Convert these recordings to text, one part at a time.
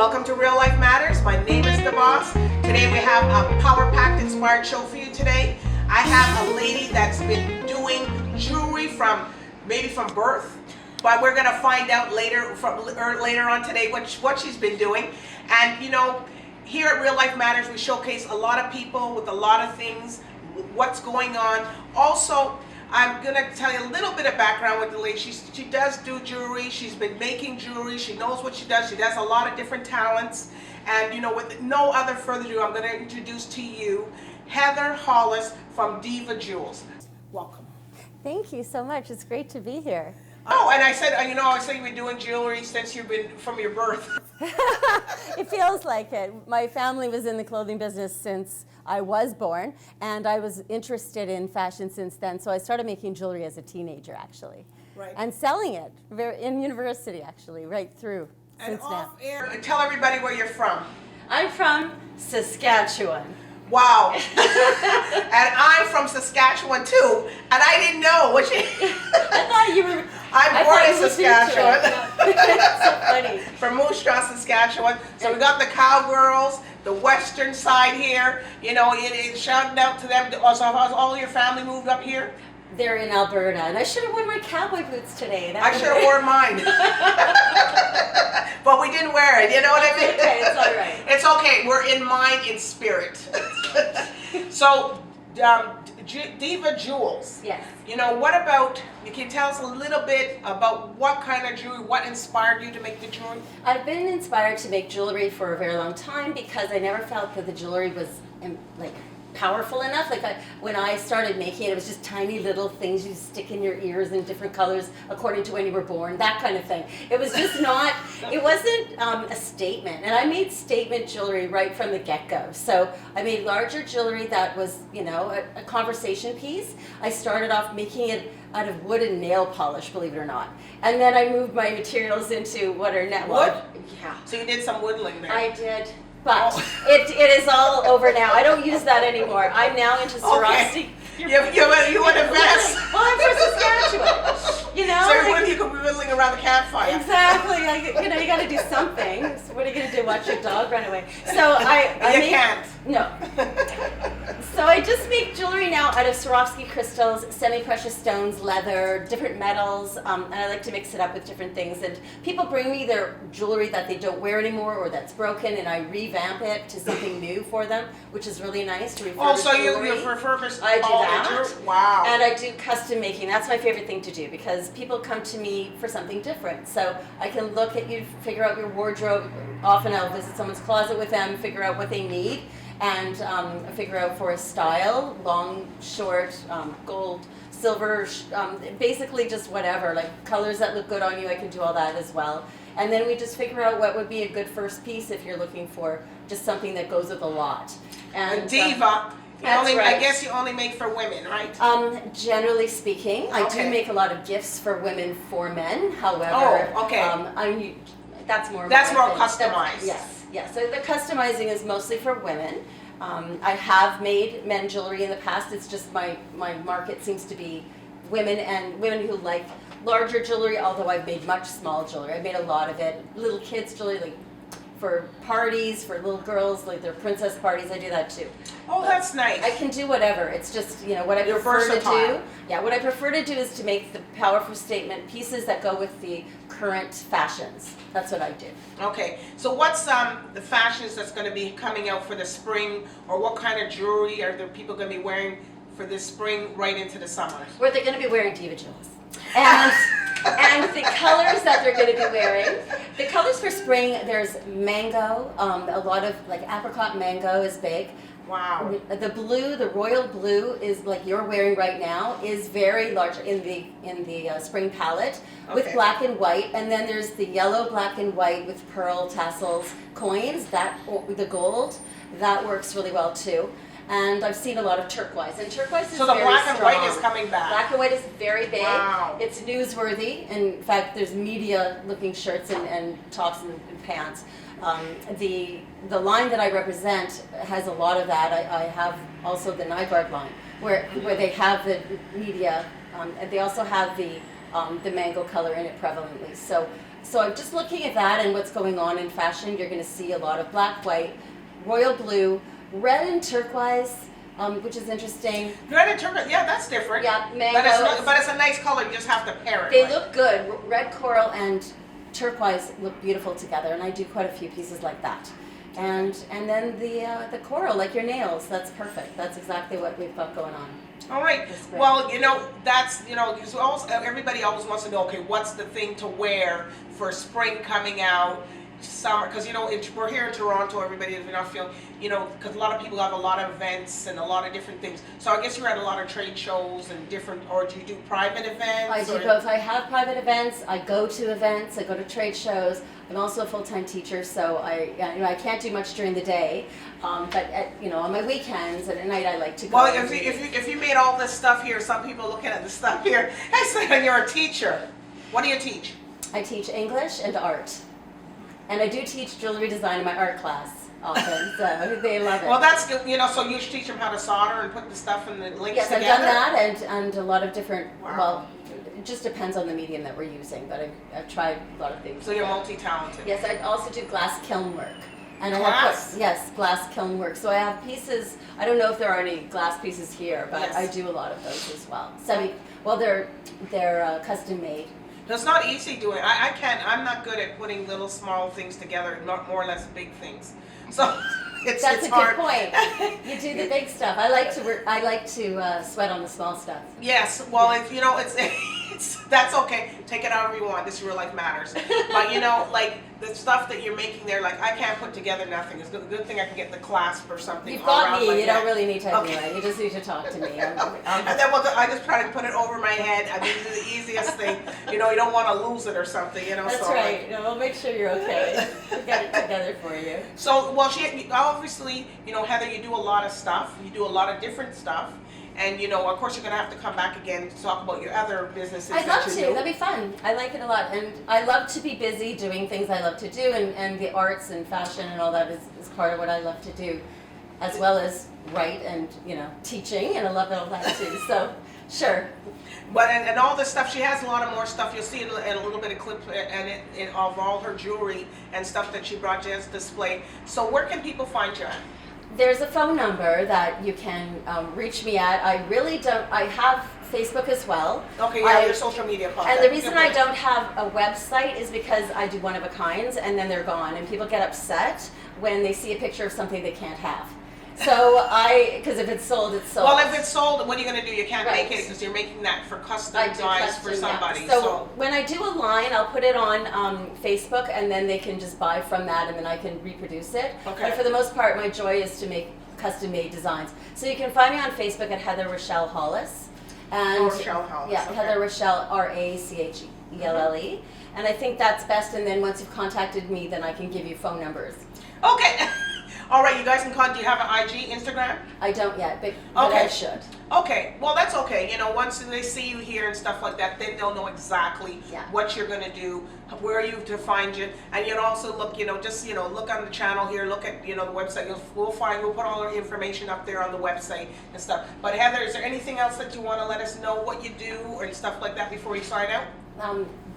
Welcome to Real Life Matters. My name is DBoss. Today we have a power-packed inspired show for you today. I have a lady that's been doing jewelry from birth, but we're gonna find out later on today what she's been doing. And you know, here at Real Life Matters, we showcase a lot of people with a lot of things, what's going on. Also, I'm gonna tell you a little bit of background with the lady. She does do jewelry. She's been making jewelry. She knows what she does. She does a lot of different talents. And you know, with no other further ado, I'm gonna introduce to you Rachelle Hallis from Diva Jewlz. Welcome. Thank you so much. It's great to be here. Oh, and I said, you know, I said you've been doing jewelry since you've been from your birth. It feels like it. My family was in the clothing business since I was born, and I was interested in fashion since then. So I started making jewelry as a teenager, actually, Right. and selling it in university, actually, right through And since now. off air, tell everybody where you're from. I'm from Saskatchewan. Wow. And I'm from Saskatchewan too, and I didn't know what you. I thought you were. I'm born in Saskatchewan. That's so funny. From Moose Jaw, Saskatchewan. So we got the cowgirls, the western side here. You know, shouting out to them. Also, has all your family moved up here? They're in Alberta, and I should have worn my cowboy boots today. I should have worn mine. But we didn't wear it, you know what I mean? Okay, it's all right. It's okay, we're in mind, in spirit. So, Diva Jewlz. Yes. You know, what about, you can tell us a little bit about what kind of jewelry, what inspired you to make the jewelry? I've been inspired to make jewelry for a very long time because I never felt that the jewelry was like powerful enough. Like when I started making it, it was just tiny little things you stick in your ears in different colors according to when you were born, that kind of thing. It was just not, it wasn't a statement. And I made statement jewelry right from the get-go. So I made larger jewelry that was, you know, a conversation piece. I started off making it out of wood and nail polish, believe it or not. And then I moved my materials into what are now Wood? Yeah. So you did some woodling there. I did. But it is all over now. I don't use that anymore. I'm now into Swarovski. Okay. You want a vest? Well, I'm from Saskatchewan. You know? So you could be whittling around the campfire. Exactly. You know, you got to do something. So what are you going to do? Watch your dog run away? So You can't. No. So I just make jewelry now out of Swarovski crystals, semi-precious stones, leather, different metals, and I like to mix it up with different things. And people bring me their jewelry that they don't wear anymore or that's broken, and I revamp it to something new for them, which is really nice to refurbish. Oh, so you jewelry. refurbish I do all that. the jewelry? Wow. And I do custom making. That's my favorite thing to do because people come to me for something different. So I can look at you, figure out your wardrobe. Often I'll visit someone's closet with them, figure out what they need, and figure out for a style, long, short, gold, silver, basically just whatever, like colors that look good on you, I can do all that as well. And then we just figure out what would be a good first piece if you're looking for just something that goes with a lot. And Diva, that's right. I guess you only make for women, right? Generally speaking, I do make a lot of gifts for women for men. However, that's more customized. Yes. So the customizing is mostly for women. I have made men jewelry in the past. It's just my market seems to be women and women who like larger jewelry, although I've made much small jewelry. I made a lot of it. Little kids jewelry, like for parties, for little girls, like their princess parties, I do that too. Oh, that's nice. I can do whatever. It's just, you know, what I prefer to do. Yeah, what I prefer to do is to make the powerful statement pieces that go with the current fashions. That's what I do. Okay, so what's the fashions that's going to be coming out for the spring, or what kind of jewelry are the people going to be wearing for this spring right into the summer? Well, they're going to be wearing Diva Jewlz. And the colors that they're going to be wearing, the colors for spring, there's mango, a lot of like apricot mango is big. Wow. The blue, the royal blue is like you're wearing right now, is very large in the spring palette with black and white. And then there's the yellow, black and white with pearl tassels, coins, the gold, that works really well too. And I've seen a lot of turquoise, and turquoise is so the very black and strong. white is coming back. Black and white is very big. Wow. It's newsworthy. In fact, there's media-looking shirts and tops and pants. The line that I represent has a lot of that. I have also the Nygaard line, where they have the media, and they also have the mango color in it prevalently. So So I'm just looking at that and what's going on in fashion. You're going to see a lot of black, white, royal blue, red and turquoise, which is interesting. Red and turquoise, yeah, that's different. Yeah, But mango. but it's a nice color. You just have to pair it. They with. look good. Red coral and turquoise look beautiful together, and I do quite a few pieces like that. And then the coral, like your nails, that's perfect. That's exactly what we've got going on. All right. Well, that's because everybody always wants to know. Okay, what's the thing to wear for spring coming out, summer? Because we're here in Toronto. Everybody, if you're not feeling, because a lot of people have a lot of events and a lot of different things. So I guess you're at a lot of trade shows and different, or do you do private events? I do both. I have private events. I go to events. I go to trade shows. I'm also a full-time teacher, so I can't do much during the day, but on my weekends and at night I like to go. Well, if you made all this stuff here, some people looking at the stuff here, I said you're a teacher. What do you teach? I teach English and art, and I do teach jewelry design in my art class often, so they love it. Well, that's good. So you teach them how to solder and put the stuff and the links yes, together? I've done that, and a lot of different. Wow. Well, it just depends on the medium that we're using, but I've tried a lot of things. So you're multi-talented. Yes, I also do glass kiln work. And Glass? yes, glass kiln work. So I have pieces. I don't know if there are any glass pieces here, but Yes. I do a lot of those as well. They're custom made. It's not easy doing. I can't. I'm not good at putting little small things together, not more or less big things. So That's it's a hard. good point. You do the big stuff. I like to sweat on the small stuff. Yes. Well, if it's that's okay. Take it however you want. This real life matters. But like the stuff that you're making there, like I can't put together nothing. It's a good thing I can get the clasp or something. You've got around me. my You don't neck. really need to have me. Okay. You just need to talk to me. And then I just try to put it over my head. I mean, it's the easiest thing. You don't want to lose it or something. That's so right. We'll make sure you're okay. We'll get it together for you. So, she obviously, Heather, you do a lot of stuff. You do a lot of different stuff. And, of course, you're going to have to come back again to talk about your other businesses. I'd love to. do. That'd be fun. I like it a lot. And I love to be busy doing things I love to do. And the arts and fashion and all that is part of what I love to do, as well as write and, teaching. And I love all that too. So, sure. But and all this stuff, she has a lot of more stuff. You'll see in a little bit of clip of all her jewelry and stuff that she brought you as display. So where can people find you at? There's a phone number that you can reach me at. I have Facebook as well. Okay, you have your social media contact. And the reason I don't have a website is because I do one of a kinds and then they're gone. And people get upset when they see a picture of something they can't have. So because if it's sold, it's sold. Well, if it's sold, what are you going to do? You can't Right. make it because you're making that for custom I do designs for custom, yeah. somebody. So when I do a line, I'll put it on Facebook, and then they can just buy from that, and then I can reproduce it. Okay. But for the most part, my joy is to make custom-made designs. So you can find me on Facebook at Heather Rachelle Hallis. And Rachelle Hallis, yeah, okay. Heather Rachelle, RACHELLE. And I think that's best. And then once you've contacted me, then I can give you phone numbers. Okay. All right, you guys can contact. Do you have an IG, Instagram? I don't yet, but I Okay. should. Okay, well that's okay. Once they see you here and stuff like that, then they'll know exactly Yeah. what you're gonna do, where you to find you, and you'll also look. Look on the channel here. Look at the website. We'll put all our information up there on the website and stuff. But Heather, is there anything else that you want to let us know what you do or stuff like that before you sign out?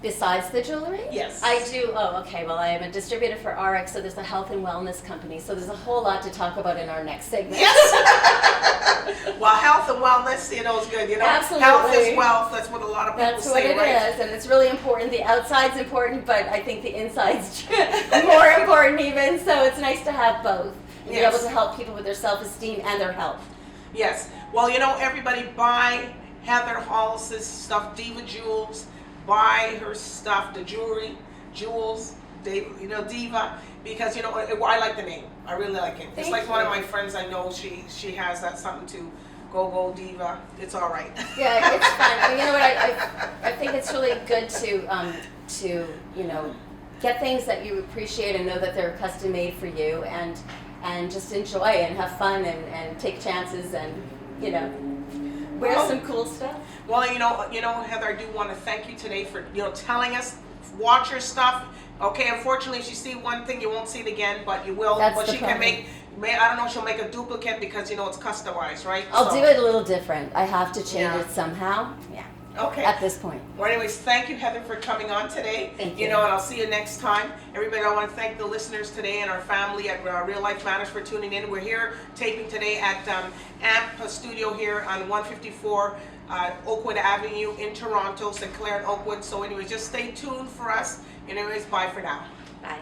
Besides the jewelry? Yes. I do. Oh, okay. Well, I am a distributor for RX, so there's a health and wellness company. So there's a whole lot to talk about in our next segment. Yes. Well, health and wellness, is good. Absolutely. Health is wealth. That's what a lot of people That's what say, it right? is, and it's really important. The outside's important, but I think the inside's more important even. So it's nice to have both. And be Yes. able to help people with their self-esteem and their health. Yes. Well, everybody buy Heather Hallis' stuff, Diva Jewlz. Buy her stuff, the jewelry, Jewels, Diva, because I like the name. I really like it. It's Thank like one of you. my friends I know. She has that something to go Diva. It's all right. Yeah, it's fun. And you know what? I think it's really good to get things that you appreciate and know that they're custom made for you, and just enjoy and have fun and take chances and wear some cool stuff. Well, Heather, I do want to thank you today for telling us, watch your stuff. Okay, unfortunately, if you see one thing, you won't see it again, but you will. That's but the she problem. can I don't know, she'll make a duplicate because it's customized, right? I'll do it a little different. I have to change Yeah. it somehow. Yeah. Okay. at this point. Well, anyways, thank you, Heather, for coming on today. Thank You you. know, and I'll see you next time. Everybody, I want to thank the listeners today and our family at Real Life Matters for tuning in. We're here taping today at AMP Studio here on 154 Oakwood Avenue in Toronto, St. Clair and Oakwood. So anyways, just stay tuned for us. Anyways, bye for now. Bye.